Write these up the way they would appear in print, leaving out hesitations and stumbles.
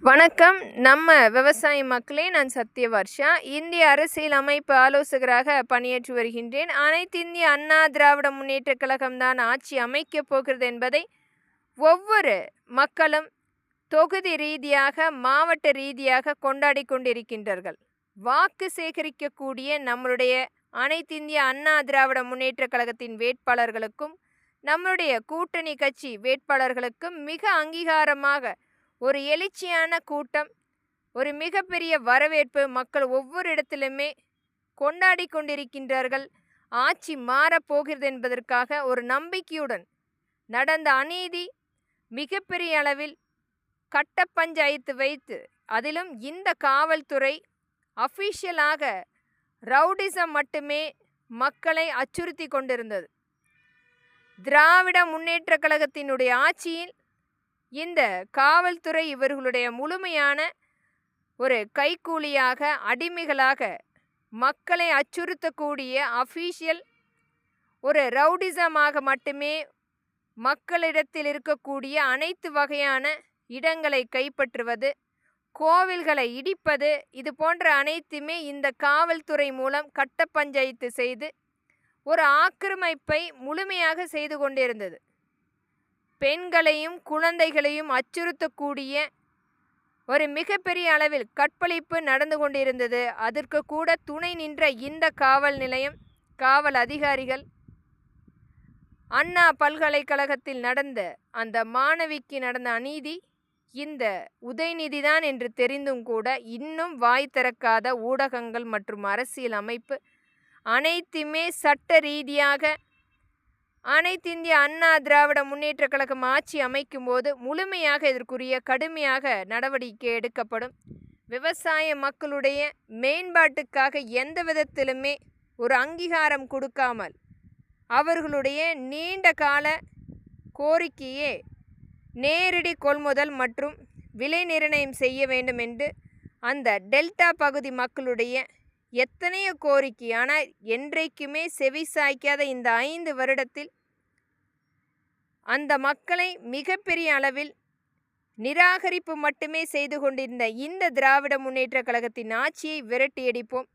வணக்கம். நம்ம விவசாய மக்களே, நான் சத்யவர்ஷா. இந்திய அரசியல் அமைப்பு ஆலோசகராக பணியாற்றி வருகின்றேன். அனைத்து இந்திய அண்ணா திராவிட முன்னேற்றக் கழகம்தான் ஆட்சி அமைக்கப் போகிறது என்பதை ஒவ்வொரு மக்களும் தொகுதி ரீதியாக, மாவட்ட ரீதியாக கொண்டாடி கொண்டிருக்கின்றார்கள். வாக்கு சேகரிக்கக்கூடிய நம்மளுடைய அனைத்து இந்திய அண்ணா திராவிட முன்னேற்றக் கழகத்தின் வேட்பாளர்களுக்கும், நம்மளுடைய கூட்டணி கட்சி வேட்பாளர்களுக்கும் மிக அங்கீகாரமாக ஒரு எழுச்சியான கூட்டம், ஒரு மிகப்பெரிய வரவேற்பு மக்கள் ஒவ்வொரு இடத்திலுமே கொண்டாடி கொண்டிருக்கின்றார்கள். ஆட்சி மாறப்போகிறது என்பதற்காக ஒரு நம்பிக்கையுடன் நடந்த அநீதி மிகப்பெரிய அளவில் கட்ட பஞ்சாயத்து வைத்து, அதிலும் இந்த காவல்துறை அஃபிஷியலாக ரவுடிசம் மட்டுமே மக்களை அச்சுறுத்தி கொண்டிருந்தது. திராவிட முன்னேற்ற கழகத்தினுடைய ஆட்சியில் இந்த காவல்துறை இவர்களுடைய முழுமையான ஒரு கைக்கூலியாக, அடிமைகளாக மக்களை அச்சுறுத்தக்கூடிய அஃபீஷியல் ஒரு ரவுடிசமாக மட்டுமே மக்களிடத்தில் இருக்கக்கூடிய அனைத்து வகையான இடங்களை கைப்பற்றுவது, கோவில்களை இடிப்பது, இது போன்ற அனைத்துமே இந்த காவல்துறை மூலம் கட்ட பஞ்சாயத்து செய்து ஒரு ஆக்கிரமிப்பை முழுமையாக செய்து கொண்டிருந்தது. பெண்களையும் குழந்தைகளையும் அச்சுறுத்தக்கூடிய ஒரு மிகப்பெரிய அளவில் கற்பழிப்பு நடந்து கொண்டிருந்தது. அதற்கு கூட துணை நின்ற இந்த காவல் நிலையம், காவல் அதிகாரிகள், அண்ணா பல்கலைக்கழகத்தில் நடந்த அந்த மாணவிக்கு நடந்த அநீதி இந்த உதயநிதிதான் என்று தெரிந்தும் கூட இன்னும் வாய் திறக்காத ஊடகங்கள் மற்றும் அரசியல் அமைப்பு அனைத்துமே சட்ட ரீதியாக அனைத்து இந்திய அண்ணா திராவிட முன்னேற்ற கழகம் ஆட்சி அமைக்கும் போது முழுமையாக இதற்குரிய கடுமையாக நடவடிக்கை எடுக்கப்படும். விவசாய மக்களுடைய மேம்பாட்டுக்காக எந்த விதத்திலுமே ஒரு அங்கீகாரம் கொடுக்காமல் அவர்களுடைய நீண்ட கால கோரிக்கையே நேரடி கொள்முதல் மற்றும் விலை நிர்ணயம் செய்ய வேண்டும் என்று அந்த டெல்டா பகுதி மக்களுடைய எத்தனையோ கோரிக்கை, ஆனால் என்றைக்குமே செவிசாய்க்காத இந்த 5 வருடத்தில் அந்த மக்களை மிகப்பெரிய அளவில் நிராகரிப்பு மட்டுமே செய்து கொண்டிருந்த இந்த திராவிட முன்னேற்ற கழகத்தின் ஆட்சியை விரட்டியடிப்போம்.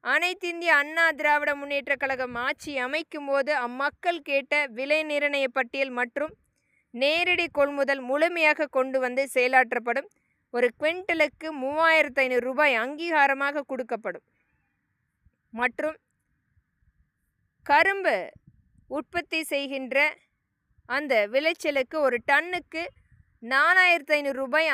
அனைத்து இந்திய அண்ணா திராவிட முன்னேற்ற கழகம் ஆட்சி அமைக்கும் போது அம்மக்கள் கேட்ட விலை நிர்ணய பட்டியல் மற்றும் நேரடி கொள்முதல் முழுமையாக கொண்டு வந்து செயலாற்றப்படும். ஒரு குவிண்டலுக்கு 3500 ரூபாய் அங்கீகாரமாக கொடுக்கப்படும். மற்றும் கரும்பு உற்பத்தி செய்கின்ற அந்த விளைச்சலுக்கு ஒரு டன்னுக்கு 4500 ரூபாய்